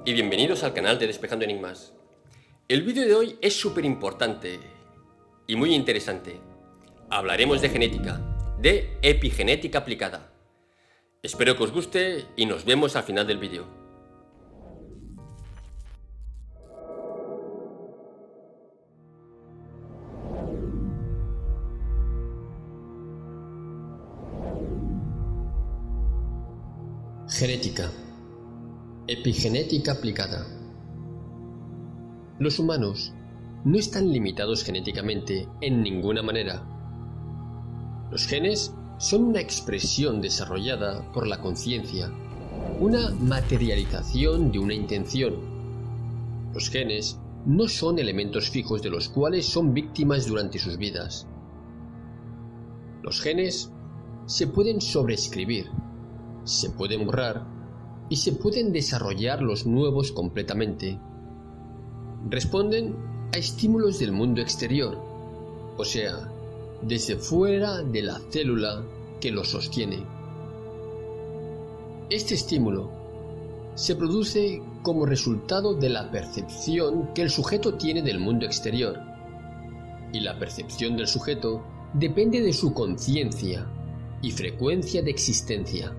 y bienvenidos al canal de Despejando Enigmas. El vídeo de hoy es súper importante y muy interesante. Hablaremos de genética, de epigenética aplicada. Espero que os guste y nos vemos al final del vídeo. Genética. Epigenética aplicada. Los humanos no están limitados genéticamente en ninguna manera. Los genes son una expresión desarrollada por la conciencia, una materialización de una intención. Los genes no son elementos fijos de los cuales son víctimas durante sus vidas. Los genes se pueden sobreescribir, se pueden borrar y se pueden desarrollar los nuevos completamente. Responden a estímulos del mundo exterior, o sea, desde fuera de la célula que los sostiene. Este estímulo se produce como resultado de la percepción que el sujeto tiene del mundo exterior, y la percepción del sujeto depende de su conciencia y frecuencia de existencia.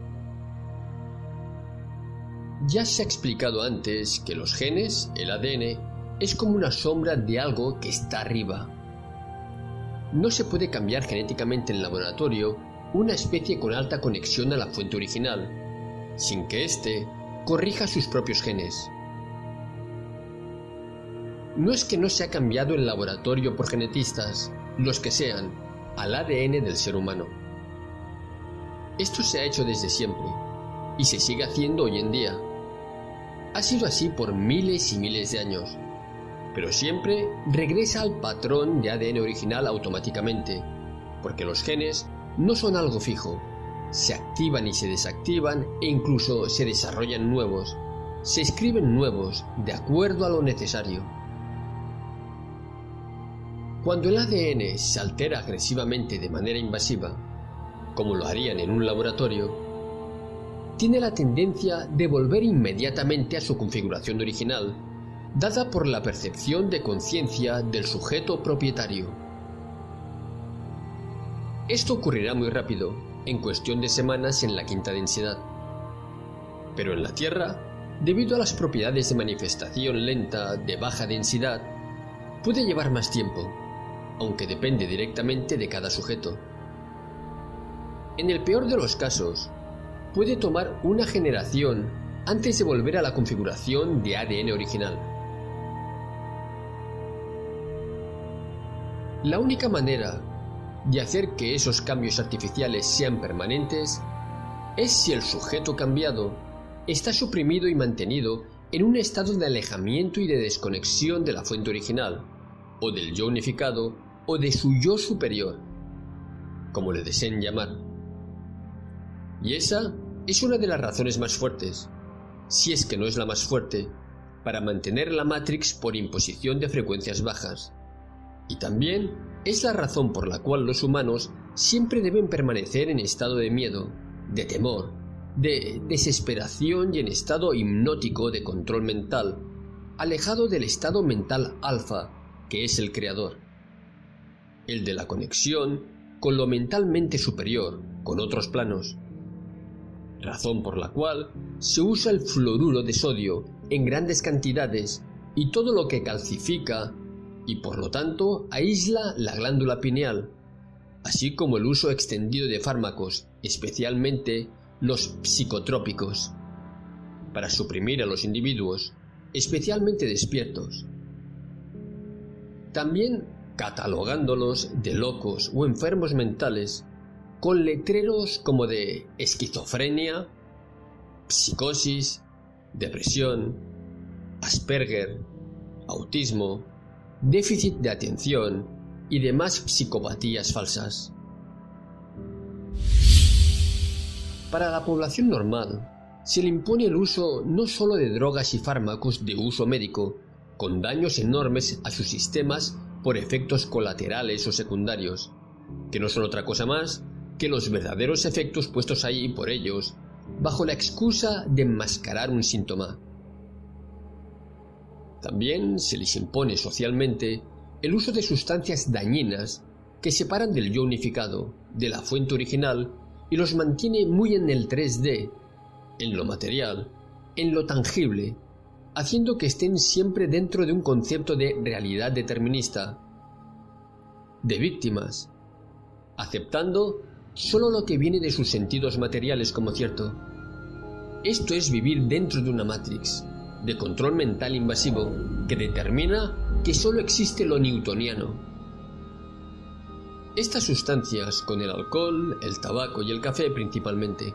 Ya se ha explicado antes que los genes, el ADN, es como una sombra de algo que está arriba. No se puede cambiar genéticamente en laboratorio una especie con alta conexión a la fuente original, sin que éste corrija sus propios genes. No es que no se ha cambiado en laboratorio por genetistas, los que sean, al ADN del ser humano. Esto se ha hecho desde siempre, y se sigue haciendo hoy en día. Ha sido así por miles y miles de años, pero siempre regresa al patrón de ADN original automáticamente, porque los genes no son algo fijo, se activan y se desactivan e incluso se desarrollan nuevos, se escriben nuevos de acuerdo a lo necesario. Cuando el ADN se altera agresivamente de manera invasiva, como lo harían en un laboratorio, tiene la tendencia de volver inmediatamente a su configuración original, dada por la percepción de conciencia del sujeto propietario. Esto ocurrirá muy rápido, en cuestión de semanas en la quinta densidad. Pero en la Tierra, debido a las propiedades de manifestación lenta de baja densidad, puede llevar más tiempo, aunque depende directamente de cada sujeto. En el peor de los casos, puede tomar una generación antes de volver a la configuración de ADN original. La única manera de hacer que esos cambios artificiales sean permanentes es si el sujeto cambiado está suprimido y mantenido en un estado de alejamiento y de desconexión de la fuente original, o del yo unificado, o de su yo superior, como le deseen llamar. Y esa es una de las razones más fuertes, si es que no es la más fuerte, para mantener la Matrix por imposición de frecuencias bajas. Y también es la razón por la cual los humanos siempre deben permanecer en estado de miedo, de temor, de desesperación y en estado hipnótico de control mental, alejado del estado mental alfa, que es el creador, el de la conexión con lo mentalmente superior, con otros planos. Razón por la cual se usa el fluoruro de sodio en grandes cantidades y todo lo que calcifica y por lo tanto aísla la glándula pineal, así como el uso extendido de fármacos, especialmente los psicotrópicos, para suprimir a los individuos, especialmente despiertos. También catalogándolos de locos o enfermos mentales, con letreros como de esquizofrenia, psicosis, depresión, Asperger, autismo, déficit de atención y demás psicopatías falsas. Para la población normal, se le impone el uso no solo de drogas y fármacos de uso médico, con daños enormes a sus sistemas por efectos colaterales o secundarios, que no son otra cosa más que los verdaderos efectos puestos ahí por ellos, bajo la excusa de enmascarar un síntoma. También se les impone socialmente el uso de sustancias dañinas que separan del yo unificado, de la fuente original, y los mantiene muy en el 3D, en lo material, en lo tangible, haciendo que estén siempre dentro de un concepto de realidad determinista, de víctimas, aceptando solo lo que viene de sus sentidos materiales como cierto. Esto es vivir dentro de una Matrix, de control mental invasivo, que determina que solo existe lo newtoniano. Estas sustancias, con el alcohol, el tabaco y el café principalmente.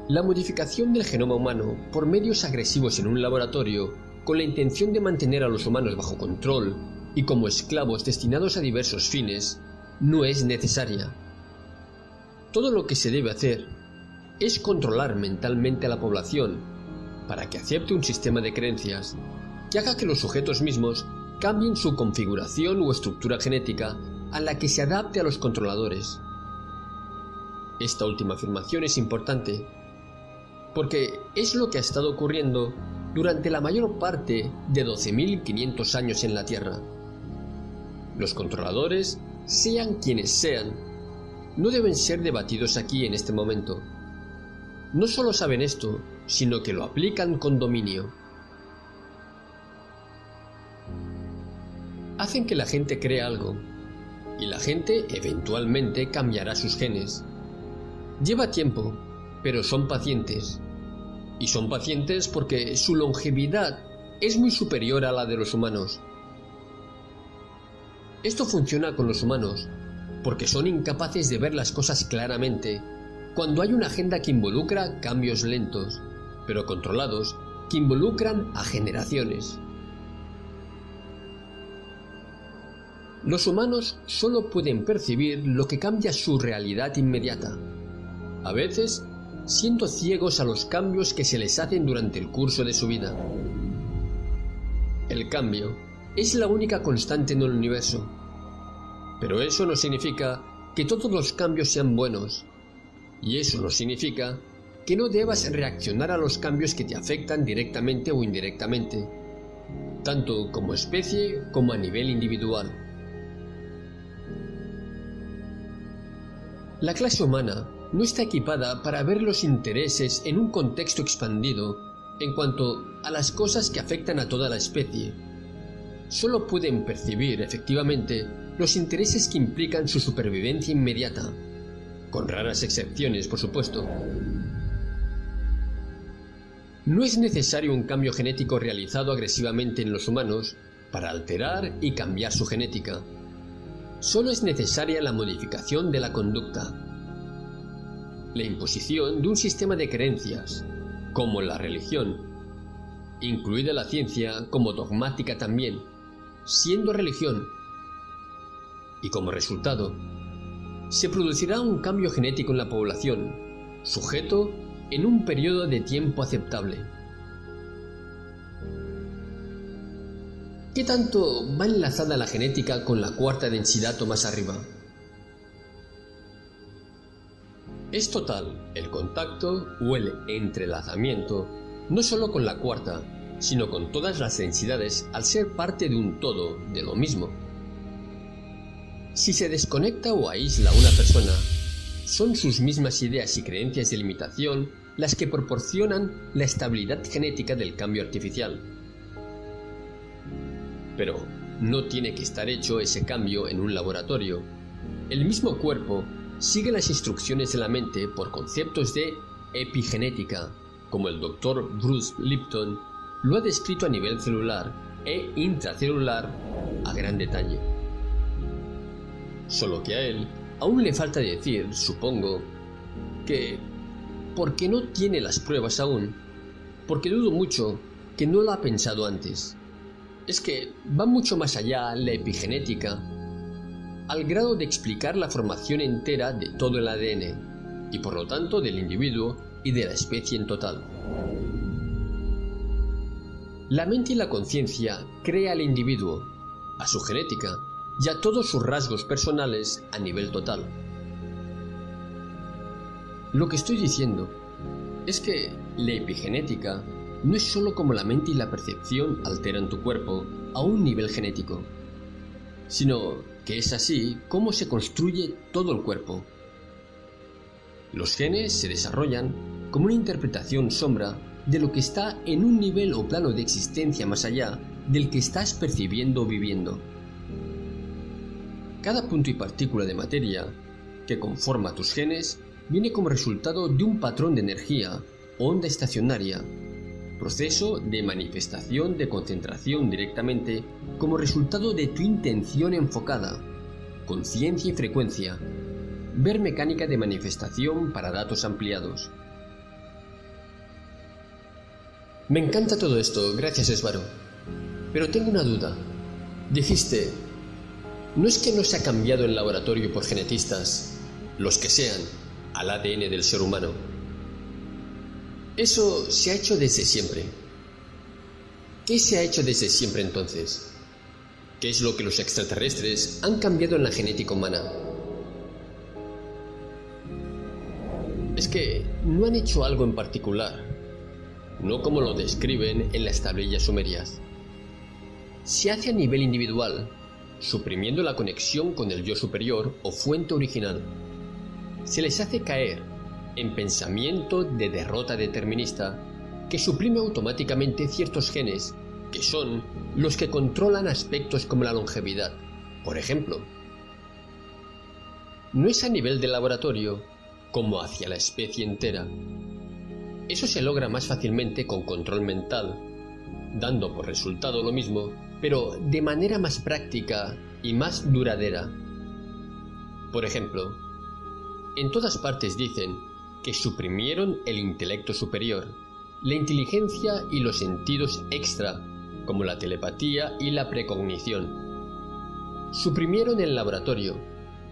La modificación del genoma humano por medios agresivos en un laboratorio, con la intención de mantener a los humanos bajo control y como esclavos destinados a diversos fines, no es necesaria. Todo lo que se debe hacer es controlar mentalmente a la población para que acepte un sistema de creencias que haga que los sujetos mismos cambien su configuración o estructura genética a la que se adapte a los controladores. Esta última afirmación es importante porque es lo que ha estado ocurriendo durante la mayor parte de 12.500 años en la Tierra. Los controladores, sean quienes sean, no deben ser debatidos aquí en este momento. No solo saben esto, sino que lo aplican con dominio. Hacen que la gente crea algo, y la gente eventualmente cambiará sus genes. Lleva tiempo, pero son pacientes. Y son pacientes porque su longevidad es muy superior a la de los humanos. Esto funciona con los humanos porque son incapaces de ver las cosas claramente cuando hay una agenda que involucra cambios lentos, pero controlados, que involucran a generaciones. Los humanos solo pueden percibir lo que cambia su realidad inmediata, a veces siendo ciegos a los cambios que se les hacen durante el curso de su vida. El cambio es la única constante en el universo, pero eso no significa que todos los cambios sean buenos, y eso no significa que no debas reaccionar a los cambios que te afectan directamente o indirectamente, tanto como especie como a nivel individual. La clase humana no está equipada para ver los intereses en un contexto expandido en cuanto a las cosas que afectan a toda la especie. Solo pueden percibir efectivamente los intereses que implican su supervivencia inmediata, con raras excepciones, por supuesto. No es necesario un cambio genético realizado agresivamente en los humanos para alterar y cambiar su genética. Solo es necesaria la modificación de la conducta. La imposición de un sistema de creencias, como la religión, incluida la ciencia como dogmática también, siendo religión. Y como resultado, se producirá un cambio genético en la población, sujeto en un periodo de tiempo aceptable. ¿Qué tanto va enlazada la genética con la cuarta densidad o más arriba? Es total el contacto o el entrelazamiento, no solo con la cuarta, sino con todas las densidades al ser parte de un todo, de lo mismo. Si se desconecta o aísla a una persona, son sus mismas ideas y creencias de limitación las que proporcionan la estabilidad genética del cambio artificial. Pero no tiene que estar hecho ese cambio en un laboratorio. El mismo cuerpo sigue las instrucciones de la mente por conceptos de epigenética, como el Dr. Bruce Lipton lo ha descrito a nivel celular e intracelular a gran detalle. Solo que a él aún le falta decir, supongo, que porque no tiene las pruebas aún, porque dudo mucho que no lo ha pensado antes. Es que va mucho más allá la epigenética, al grado de explicar la formación entera de todo el ADN, y por lo tanto del individuo y de la especie en total. La mente y la conciencia crea al individuo, a su genética y a todos sus rasgos personales a nivel total. Lo que estoy diciendo es que La epigenética no es sólo cómo la mente y la percepción alteran tu cuerpo a un nivel genético, sino que es así como se construye todo el cuerpo. Los genes se desarrollan como una interpretación sombra de lo que está en un nivel o plano de existencia más allá del que estás percibiendo o viviendo. Cada punto y partícula de materia que conforma tus genes viene como resultado de un patrón de energía, onda estacionaria, proceso de manifestación de concentración directamente como resultado de tu intención enfocada, conciencia y frecuencia, ver mecánica de manifestación para datos ampliados. Me encanta todo esto, gracias Esvaro. Pero tengo una duda. Dijiste, ¿no es que no se ha cambiado en laboratorio por genetistas, los que sean, al ADN del ser humano? Eso se ha hecho desde siempre. ¿Qué se ha hecho desde siempre entonces? ¿Qué es lo que los extraterrestres han cambiado en la genética humana? Es que no han hecho algo en particular, no como lo describen en las tablillas sumerias. Se hace a nivel individual, suprimiendo la conexión con el yo superior o fuente original. Se les hace caer en pensamiento de derrota determinista que suprime automáticamente ciertos genes que son los que controlan aspectos como la longevidad, por ejemplo. No es a nivel de laboratorio como hacia la especie entera. Eso se logra más fácilmente con control mental, dando por resultado lo mismo, pero de manera más práctica y más duradera. Por ejemplo, en todas partes dicen que suprimieron el intelecto superior, la inteligencia y los sentidos extra, como la telepatía y la precognición. Suprimieron el laboratorio,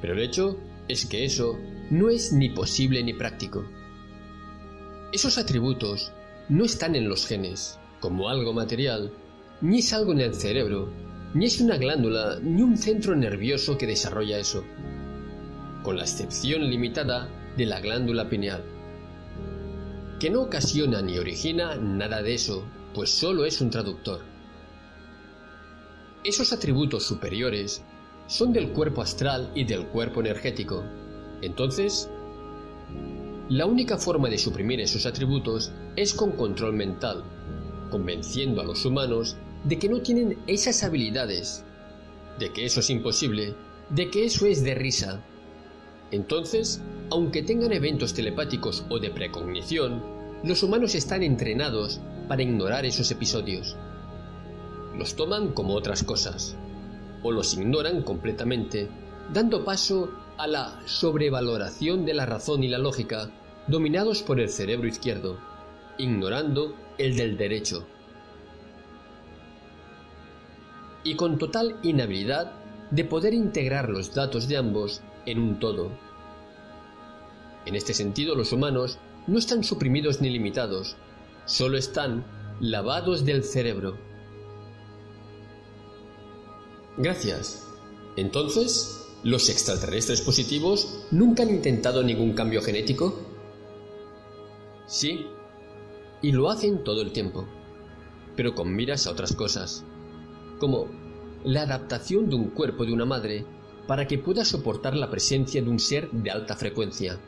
pero el hecho es que eso no es ni posible ni práctico. Esos atributos no están en los genes, como algo material, ni es algo en el cerebro, ni es una glándula, ni un centro nervioso que desarrolla eso, con la excepción limitada de la glándula pineal, que no ocasiona ni origina nada de eso, pues solo es un traductor. Esos atributos superiores son del cuerpo astral y del cuerpo energético. Entonces, la única forma de suprimir esos atributos es con control mental, convenciendo a los humanos de que no tienen esas habilidades, de que eso es imposible, de que eso es de risa. Entonces, aunque tengan eventos telepáticos o de precognición, los humanos están entrenados para ignorar esos episodios. Los toman como otras cosas, o los ignoran completamente, dando paso a la sobrevaloración de la razón y la lógica, dominados por el cerebro izquierdo, ignorando el del derecho. Y con total inhabilidad de poder integrar los datos de ambos en un todo. En este sentido, los humanos no están suprimidos ni limitados, solo están lavados del cerebro. Gracias. Entonces, ¿los extraterrestres positivos nunca han intentado ningún cambio genético? Sí, y lo hacen todo el tiempo, pero con miras a otras cosas, como la adaptación de un cuerpo de una madre para que pueda soportar la presencia de un ser de alta frecuencia,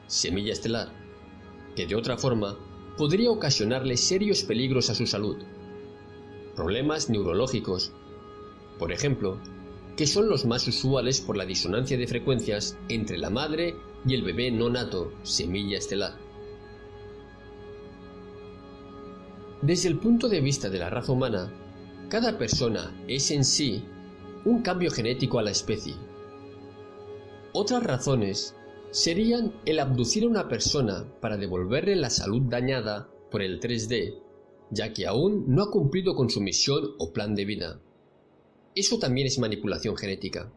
semilla estelar, que de otra forma podría ocasionarle serios peligros a su salud, problemas neurológicos, por ejemplo, que son los más usuales por la disonancia de frecuencias entre la madre y el bebé no nato, semilla estelar. Desde el punto de vista de la raza humana, cada persona es en sí un cambio genético a la especie. Otras razones serían el abducir a una persona para devolverle la salud dañada por el 3D, ya que aún no ha cumplido con su misión o plan de vida. Eso también es manipulación genética.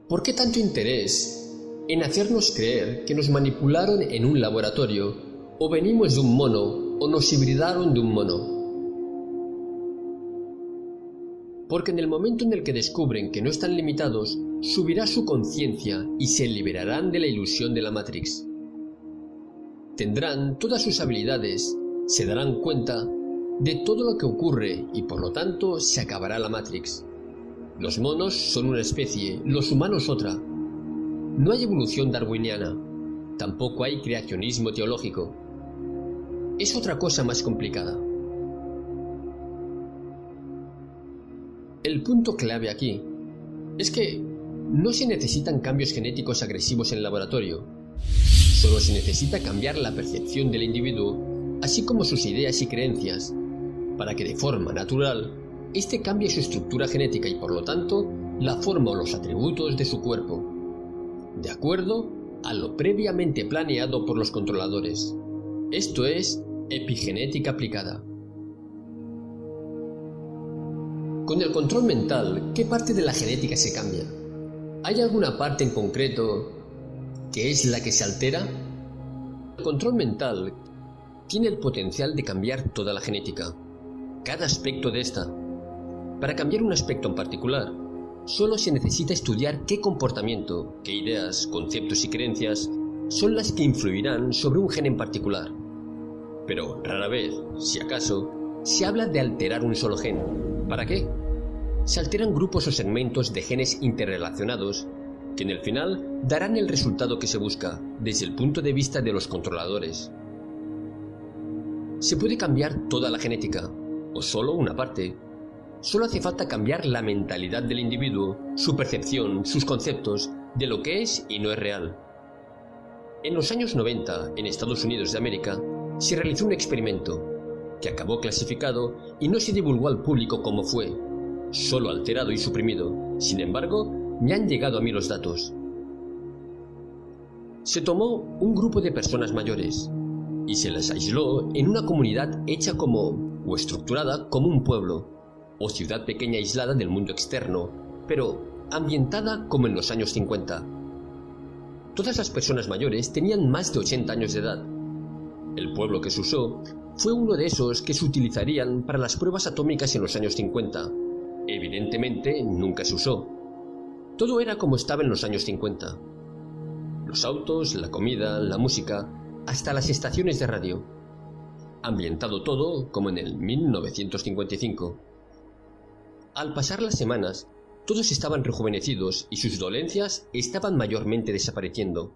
¿Por qué tanto interés en hacernos creer que nos manipularon en un laboratorio, o venimos de un mono, o nos hibridaron de un mono? porque en el momento en el que descubren que no están limitados, subirá su conciencia y se liberarán de la ilusión de la Matrix. Tendrán todas sus habilidades, se darán cuenta de todo lo que ocurre y por lo tanto se acabará la Matrix. Los monos son una especie, los humanos otra. No hay evolución darwiniana, tampoco hay creacionismo teológico. Es otra cosa más complicada. El punto clave aquí es que no se necesitan cambios genéticos agresivos en laboratorio. Solo se necesita cambiar la percepción del individuo, así como sus ideas y creencias, para que de forma natural éste cambie su estructura genética y por lo tanto la forma o los atributos de su cuerpo, de acuerdo a lo previamente planeado por los controladores. Esto es epigenética aplicada. Con el control mental, ¿qué parte de la genética se cambia? ¿Hay alguna parte en concreto que es la que se altera? El control mental tiene el potencial de cambiar toda la genética, cada aspecto de esta. Para cambiar un aspecto en particular, solo se necesita estudiar qué comportamiento, qué ideas, conceptos y creencias son las que influirán sobre un gen en particular. Pero rara vez, si acaso, se habla de alterar un solo gen. ¿Para qué? Se alteran grupos o segmentos de genes interrelacionados que en el final darán el resultado que se busca desde el punto de vista de los controladores. Se puede cambiar toda la genética, o solo una parte. Solo hace falta cambiar la mentalidad del individuo, su percepción, sus conceptos de lo que es y no es real. En los años 90, en Estados Unidos de América, se realizó un experimento que acabó clasificado y no se divulgó al público cómo fue, solo alterado y suprimido. Sin embargo, me han llegado a mí los datos. Se tomó un grupo de personas mayores y se las aisló en una comunidad hecha como, o estructurada como un pueblo, o ciudad pequeña aislada del mundo externo, pero ambientada como en los años 50. Todas las personas mayores tenían más de 80 años de edad. El pueblo que se usó fue uno de esos que se utilizarían para las pruebas atómicas en los años 50. Evidentemente, nunca se usó. Todo era como estaba en los años 50. Los autos, la comida, la música, hasta las estaciones de radio. Ambientado todo como en el 1955. Al pasar las semanas, todos estaban rejuvenecidos y sus dolencias estaban mayormente desapareciendo.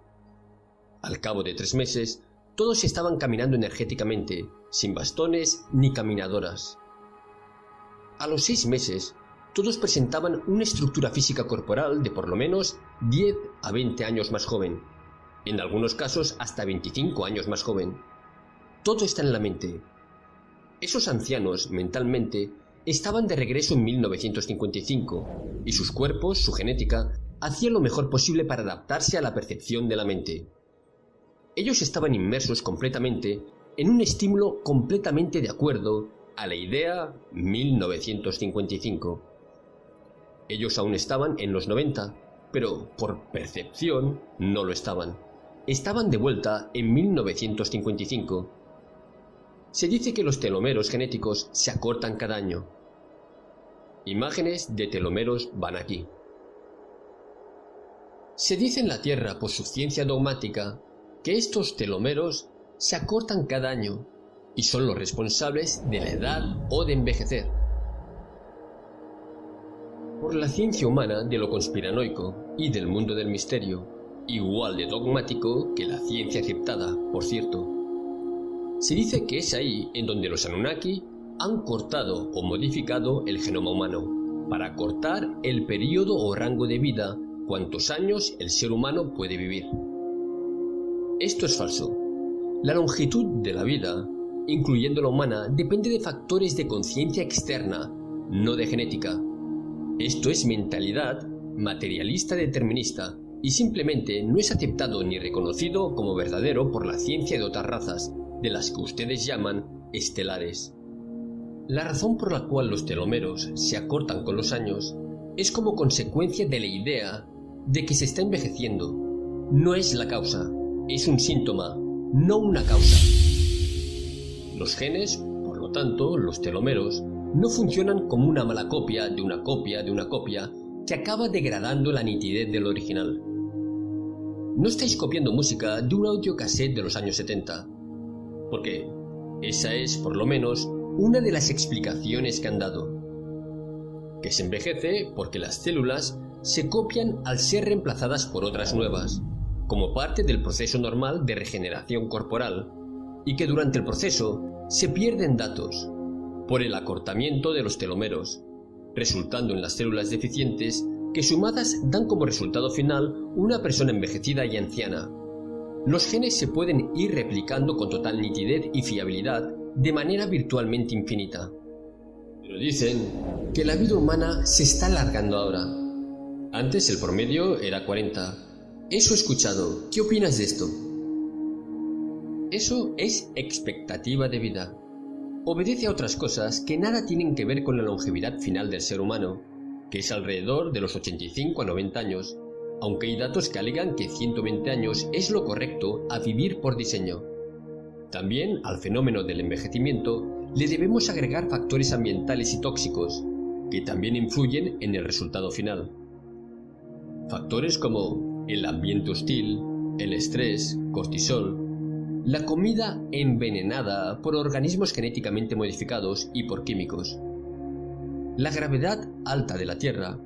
Al cabo de 3 meses, todos estaban caminando energéticamente, sin bastones ni caminadoras. A los 6 meses, todos presentaban una estructura física corporal de por lo menos 10 a 20 años más joven, en algunos casos hasta 25 años más joven. Todo está en la mente. Esos ancianos, mentalmente, estaban de regreso en 1955, y sus cuerpos, su genética, hacían lo mejor posible para adaptarse a la percepción de la mente. Ellos estaban inmersos completamente en un estímulo completamente de acuerdo a la idea 1955. Ellos aún estaban en los 90, pero por percepción no lo estaban. Estaban de vuelta en 1955. Se dice que los telómeros genéticos se acortan cada año. Imágenes de telómeros van aquí. Se dice en la Tierra, por su ciencia dogmática, que estos telómeros se acortan cada año y son los responsables de la edad o de envejecer. Por la ciencia humana de lo conspiranoico y del mundo del misterio, igual de dogmático que la ciencia aceptada, por cierto. Se dice que es ahí en donde los Anunnaki han cortado o modificado el genoma humano para acortar el periodo o rango de vida, cuántos años el ser humano puede vivir. Esto es falso. La longitud de la vida, incluyendo la humana, depende de factores de conciencia externa, no de genética. Esto es mentalidad materialista determinista y simplemente no es aceptado ni reconocido como verdadero por la ciencia de otras razas, de las que ustedes llaman estelares. La razón por la cual los telómeros se acortan con los años es como consecuencia de la idea de que se está envejeciendo. No es la causa, es un síntoma, no una causa. Los genes, por lo tanto, los telómeros, no funcionan como una mala copia de una copia de una copia que acaba degradando la nitidez del original. No estáis copiando música de un audiocassette de los años 70, porque esa es, por lo menos, una de las explicaciones que han dado. Que se envejece porque las células se copian al ser reemplazadas por otras nuevas, como parte del proceso normal de regeneración corporal, y que durante el proceso se pierden datos por el acortamiento de los telómeros, resultando en las células deficientes que sumadas dan como resultado final una persona envejecida y anciana. Los genes se pueden ir replicando con total nitidez y fiabilidad de manera virtualmente infinita. Pero dicen que la vida humana se está alargando ahora. Antes el promedio era 40. Eso he escuchado. ¿Qué opinas de esto? Eso es expectativa de vida. Obedece a otras cosas que nada tienen que ver con la longevidad final del ser humano, que es alrededor de los 85 a 90 años, aunque hay datos que alegan que 120 años es lo correcto a vivir por diseño. También al fenómeno del envejecimiento le debemos agregar factores ambientales y tóxicos, que también influyen en el resultado final. Factores como el ambiente hostil, el estrés, cortisol, la comida envenenada por organismos genéticamente modificados y por químicos, la gravedad alta de la Tierra,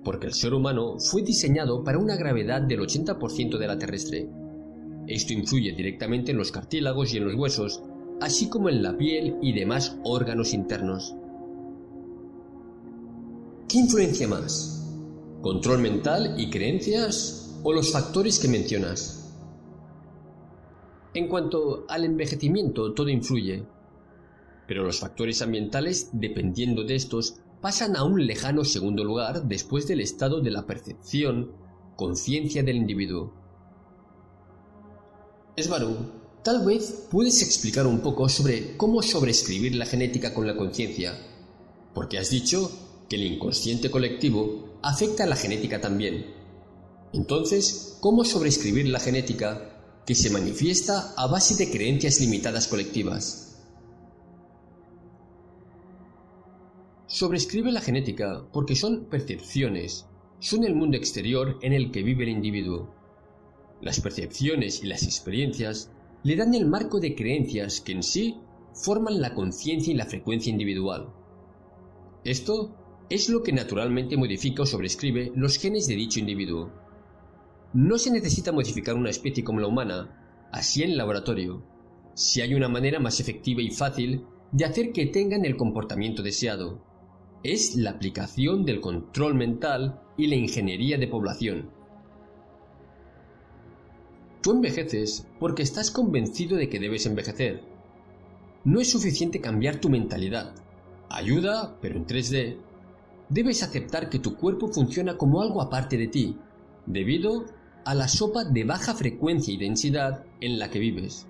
porque el ser humano fue diseñado para una gravedad del 80% de la terrestre. Esto influye directamente en los cartílagos y en los huesos, así como en la piel y demás órganos internos. ¿Qué influencia más? ¿Control mental y creencias o los factores que mencionas? En cuanto al envejecimiento, todo influye, pero los factores ambientales, dependiendo de estos, pasan a un lejano segundo lugar después del estado de la percepción, conciencia del individuo. Esvaru, tal vez puedes explicar un poco sobre cómo sobreescribir la genética con la conciencia, porque has dicho que el inconsciente colectivo afecta a la genética también. Entonces, ¿cómo sobreescribir la genética que se manifiesta a base de creencias limitadas colectivas? Sobreescribe la genética porque son percepciones, son el mundo exterior en el que vive el individuo. Las percepciones y las experiencias le dan el marco de creencias que en sí forman la conciencia y la frecuencia individual. Esto es lo que naturalmente modifica o sobreescribe los genes de dicho individuo. No se necesita modificar una especie como la humana, así en laboratorio, si hay una manera más efectiva y fácil de hacer que tengan el comportamiento deseado. Es la aplicación del control mental y la ingeniería de población. Tú envejeces porque estás convencido de que debes envejecer. No es suficiente cambiar tu mentalidad. Ayuda, pero en 3D. Debes aceptar que tu cuerpo funciona como algo aparte de ti, debido a la sopa de baja frecuencia y densidad en la que vives.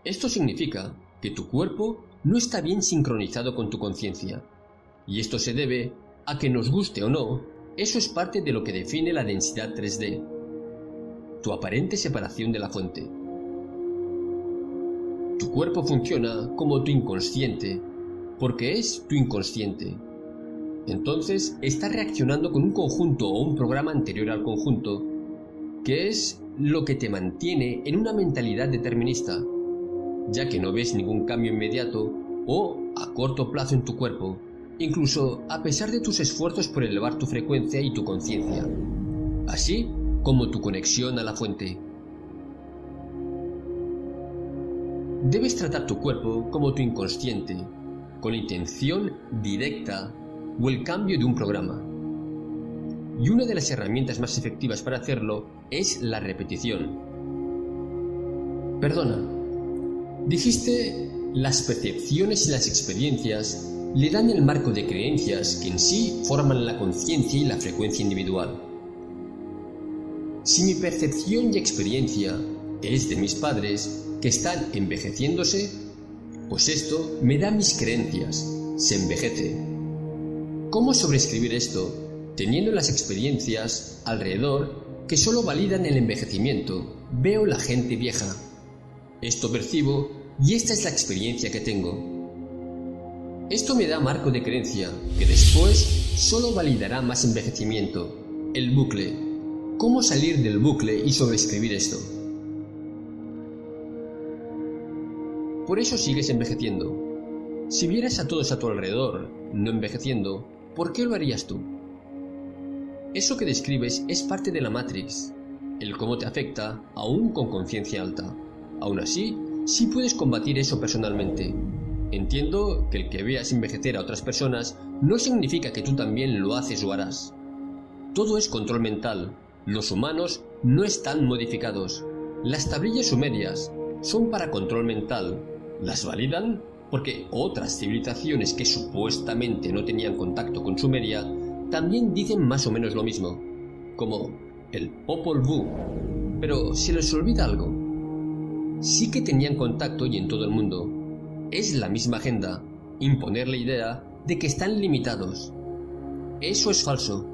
Esto significa que tu cuerpo no está bien sincronizado con tu conciencia, y esto se debe a que nos guste o no, eso es parte de lo que define la densidad 3D, tu aparente separación de la fuente. Tu cuerpo funciona como tu inconsciente, porque es tu inconsciente. Entonces está reaccionando con un conjunto o un programa anterior al conjunto, que es lo que te mantiene en una mentalidad determinista, ya que no ves ningún cambio inmediato o a corto plazo en tu cuerpo, incluso a pesar de tus esfuerzos por elevar tu frecuencia y tu conciencia, así como tu conexión a la fuente. Debes tratar tu cuerpo como tu inconsciente, con la intención directa o el cambio de un programa. Y una de las herramientas más efectivas para hacerlo es la repetición. Perdona, dijiste, las percepciones y las experiencias le dan el marco de creencias que en sí forman la conciencia y la frecuencia individual. Si mi percepción y experiencia es de mis padres que están envejeciéndose, pues esto me da mis creencias, se envejece. ¿Cómo sobreescribir esto teniendo las experiencias alrededor que solo validan el envejecimiento? Veo la gente vieja. Esto percibo y esta es la experiencia que tengo. Esto me da marco de creencia, que después solo validará más envejecimiento. El bucle. ¿Cómo salir del bucle y sobreescribir esto? Por eso sigues envejeciendo. Si vieras a todos a tu alrededor no envejeciendo, ¿por qué lo harías tú? Eso que describes es parte de la Matrix, el cómo te afecta aún con conciencia alta. Aún así, sí puedes combatir eso personalmente. Entiendo que el que veas envejecer a otras personas no significa que tú también lo haces o harás. Todo es control mental. Los humanos no están modificados. Las tablillas sumerias son para control mental. ¿Las validan? Porque otras civilizaciones que supuestamente no tenían contacto con Sumeria también dicen más o menos lo mismo, como el Popol Vuh. Pero se les olvida algo. Sí que tenían contacto y en todo el mundo. Es la misma agenda, imponer la idea de que están limitados. Eso es falso.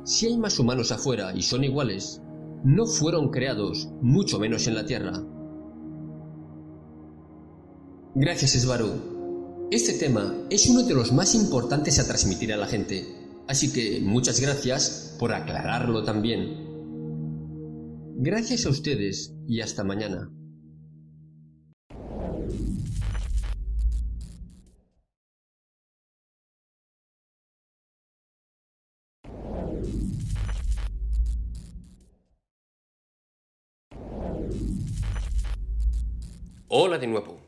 Si hay más humanos afuera y son iguales, no fueron creados, mucho menos en la Tierra. Gracias, Svaru. Este tema es uno de los más importantes a transmitir a la gente, así que muchas gracias por aclararlo también. Gracias a ustedes y hasta mañana. Hola de nuevo.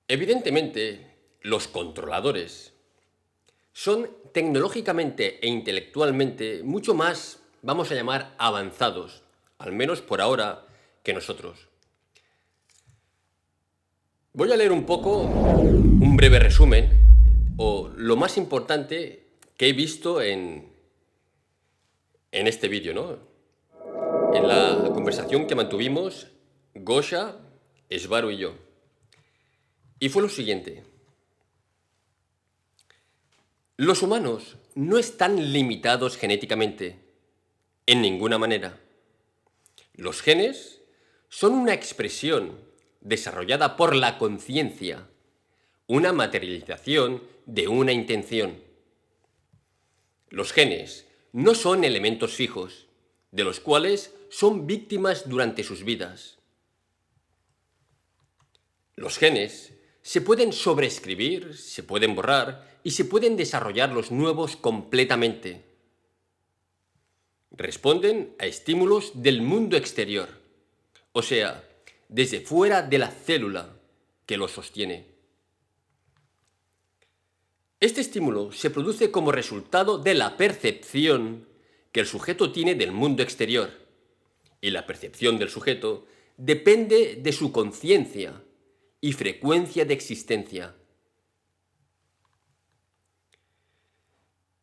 Evidentemente, los controladores son tecnológicamente e intelectualmente mucho más, vamos a llamar, avanzados, al menos por ahora, que nosotros. Voy a leer un poco, un breve resumen, o lo más importante que he visto en este vídeo, ¿no? En la conversación que mantuvimos Gosha, Svaru y yo. Y fue lo siguiente. Los humanos no están limitados genéticamente, en ninguna manera. Los genes son una expresión desarrollada por la conciencia, una materialización de una intención. Los genes no son elementos fijos, de los cuales son víctimas durante sus vidas. Los genes se pueden sobreescribir, se pueden borrar y se pueden desarrollar los nuevos completamente. Responden a estímulos del mundo exterior, o sea, desde fuera de la célula que los sostiene. Este estímulo se produce como resultado de la percepción que el sujeto tiene del mundo exterior, y la percepción del sujeto depende de su conciencia y frecuencia de existencia.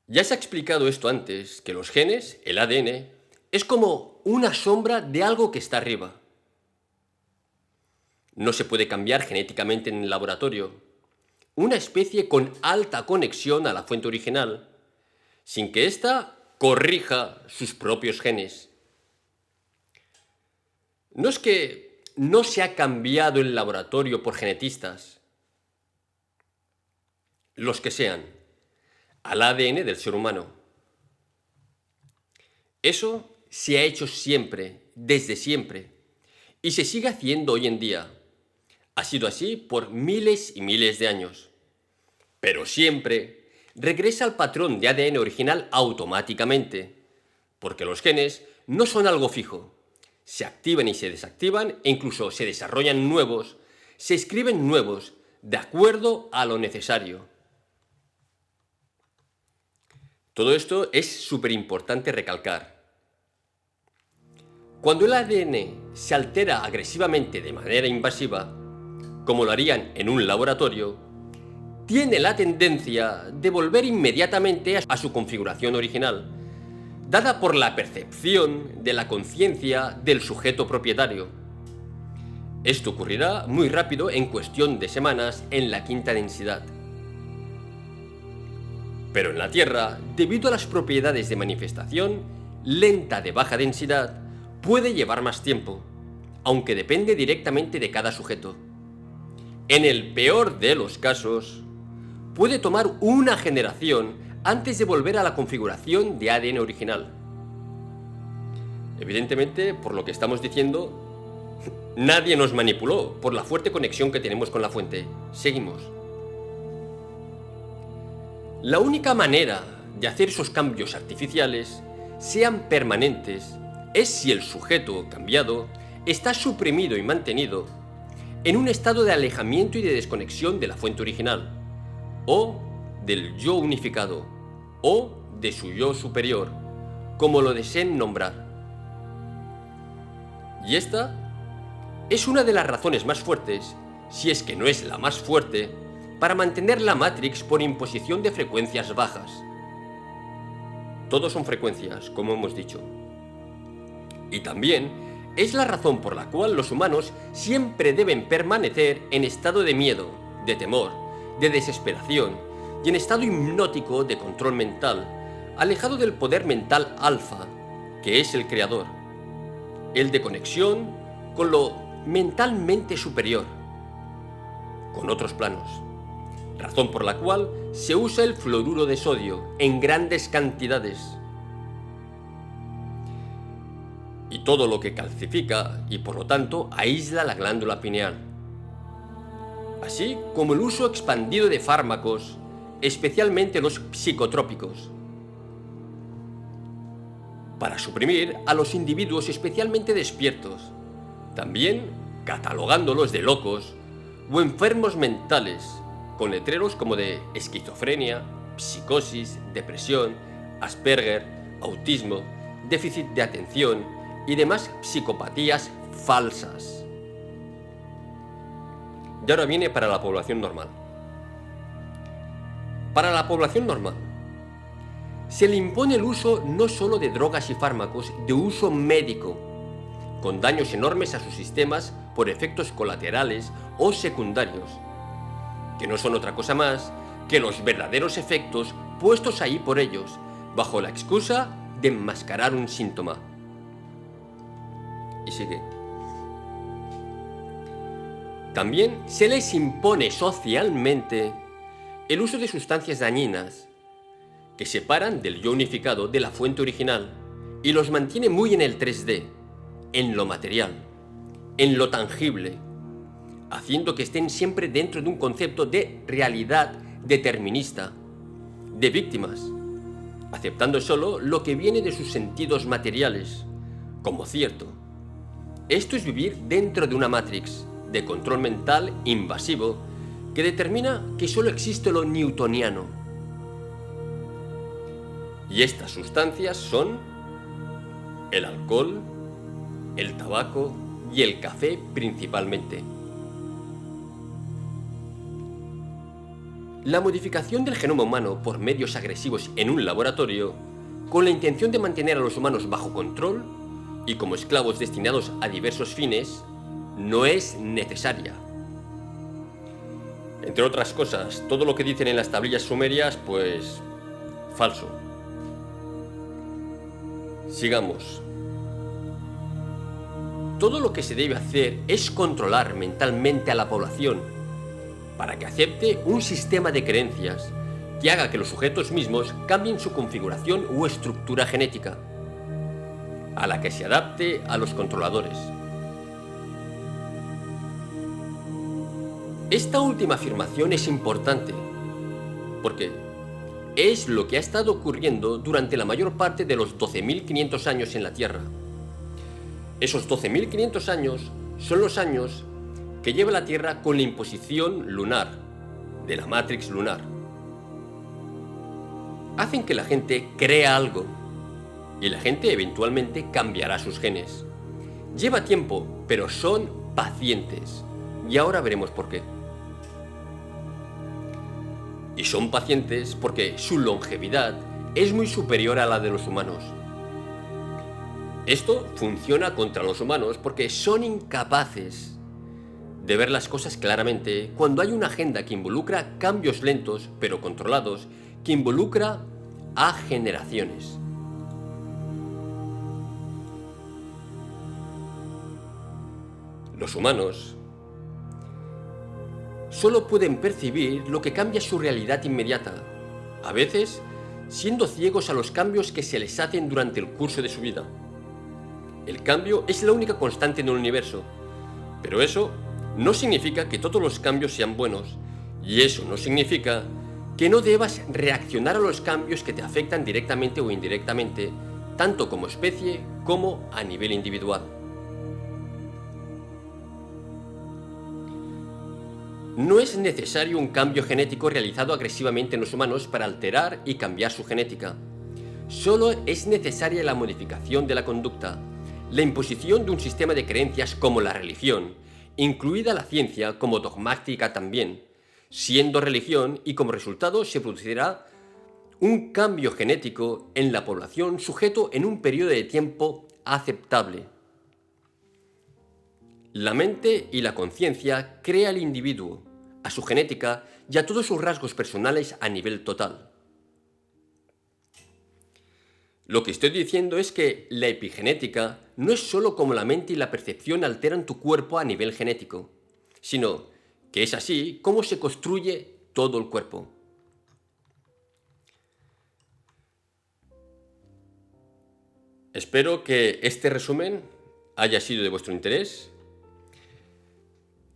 Ya se ha explicado esto antes, que los genes, el ADN, es como una sombra de algo que está arriba. No se puede cambiar genéticamente en el laboratorio. Una especie con alta conexión a la fuente original, sin que ésta corrija sus propios genes. No es que no se ha cambiado el laboratorio por genetistas, los que sean, al ADN del ser humano. Eso se ha hecho siempre, desde siempre, y se sigue haciendo hoy en día. Ha sido así por miles y miles de años. Pero siempre regresa al patrón de ADN original automáticamente, porque los genes no son algo fijo. Se activan y se desactivan e incluso se desarrollan nuevos, se escriben nuevos, de acuerdo a lo necesario. Todo esto es súper importante recalcar. Cuando el ADN se altera agresivamente de manera invasiva, como lo harían en un laboratorio, tiene la tendencia de volver inmediatamente a su configuración original, dada por la percepción de la conciencia del sujeto propietario. Esto ocurrirá muy rápido, en cuestión de semanas, en la quinta densidad. Pero en la Tierra, debido a las propiedades de manifestación lenta de baja densidad, puede llevar más tiempo, aunque depende directamente de cada sujeto. En el peor de los casos, puede tomar una generación antes de volver a la configuración de ADN original. Evidentemente, por lo que estamos diciendo, nadie nos manipuló por la fuerte conexión que tenemos con la fuente. Seguimos. La única manera de hacer esos cambios artificiales sean permanentes es si el sujeto cambiado está suprimido y mantenido en un estado de alejamiento y de desconexión de la fuente original, o del yo unificado, o de su yo superior, como lo deseen nombrar. Y esta es una de las razones más fuertes, si es que no es la más fuerte, para mantener la Matrix por imposición de frecuencias bajas. Todos son frecuencias, como hemos dicho. Y también es la razón por la cual los humanos siempre deben permanecer en estado de miedo, de temor, de desesperación y en estado hipnótico de control mental, alejado del poder mental alfa, que es el creador, el de conexión con lo mentalmente superior, con otros planos, razón por la cual se usa el fluoruro de sodio en grandes cantidades. Y todo lo que calcifica y por lo tanto aísla la glándula pineal. Así como el uso expandido de fármacos, especialmente los psicotrópicos, para suprimir a los individuos especialmente despiertos, también catalogándolos de locos o enfermos mentales, con letreros como de esquizofrenia, psicosis, depresión, Asperger, autismo, déficit de atención y demás psicopatías falsas. Y ahora viene para la población normal. Para la población normal, se le impone el uso no solo de drogas y fármacos de uso médico, con daños enormes a sus sistemas por efectos colaterales o secundarios, que no son otra cosa más que los verdaderos efectos puestos ahí por ellos, bajo la excusa de enmascarar un síntoma. Y sigue. También se les impone socialmente el uso de sustancias dañinas que separan del yo unificado de la fuente original y los mantiene muy en el 3D, en lo material, en lo tangible, haciendo que estén siempre dentro de un concepto de realidad determinista, de víctimas, aceptando solo lo que viene de sus sentidos materiales, como cierto. Esto es vivir dentro de una Matrix de control mental invasivo que determina que solo existe lo newtoniano. Y estas sustancias son el alcohol, el tabaco y el café principalmente. La modificación del genoma humano por medios agresivos en un laboratorio, con la intención de mantener a los humanos bajo control y como esclavos destinados a diversos fines, no es necesaria. Entre otras cosas, todo lo que dicen en las tablillas sumerias, pues, falso. Sigamos. Todo lo que se debe hacer es controlar mentalmente a la población para que acepte un sistema de creencias que haga que los sujetos mismos cambien su configuración o estructura genética, a la que se adapte a los controladores. Esta última afirmación es importante porque es lo que ha estado ocurriendo durante la mayor parte de los 12.500 años en la Tierra. Esos 12.500 años son los años que lleva la Tierra con la imposición lunar, de la Matrix lunar. Hacen que la gente crea algo y la gente eventualmente cambiará sus genes. Lleva tiempo, pero son pacientes. Y ahora veremos por qué. Y son pacientes porque su longevidad es muy superior a la de los humanos. Esto funciona contra los humanos porque son incapaces de ver las cosas claramente cuando hay una agenda que involucra cambios lentos pero controlados, que involucra a generaciones. Los humanos solo pueden percibir lo que cambia su realidad inmediata, a veces siendo ciegos a los cambios que se les hacen durante el curso de su vida. El cambio es la única constante en el universo, pero eso no significa que todos los cambios sean buenos, y eso no significa que no debas reaccionar a los cambios que te afectan directamente o indirectamente, tanto como especie como a nivel individual. No es necesario un cambio genético realizado agresivamente en los humanos para alterar y cambiar su genética. Solo es necesaria la modificación de la conducta, la imposición de un sistema de creencias como la religión, incluida la ciencia como dogmática también, siendo religión, y como resultado se producirá un cambio genético en la población sujeto en un periodo de tiempo aceptable. La mente y la conciencia crea al individuo, a su genética y a todos sus rasgos personales a nivel total. Lo que estoy diciendo es que la epigenética no es solo como la mente y la percepción alteran tu cuerpo a nivel genético, sino que es así como se construye todo el cuerpo. Espero que este resumen haya sido de vuestro interés.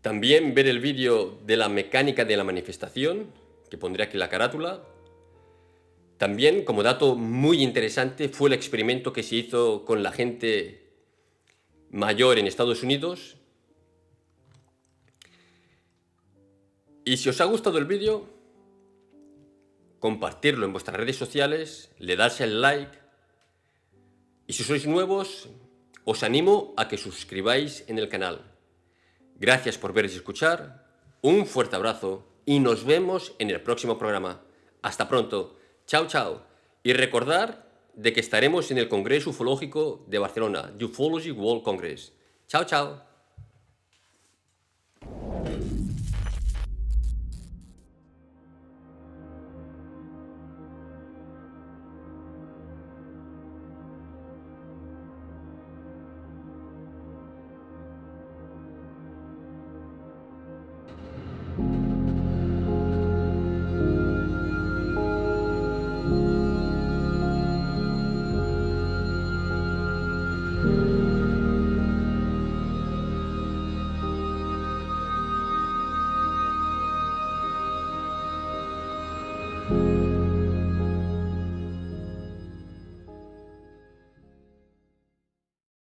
También ver el vídeo de la mecánica de la manifestación, que pondré aquí en la carátula. También, como dato muy interesante, fue el experimento que se hizo con la gente mayor en Estados Unidos. Y si os ha gustado el vídeo, compartirlo en vuestras redes sociales, le dais el like. Y si sois nuevos, os animo a que suscribáis en el canal. Gracias por ver y escuchar, un fuerte abrazo y nos vemos en el próximo programa. Hasta pronto, chao chao. Y recordar de que estaremos en el Congreso Ufológico de Barcelona, Ufology World Congress. Chao chao.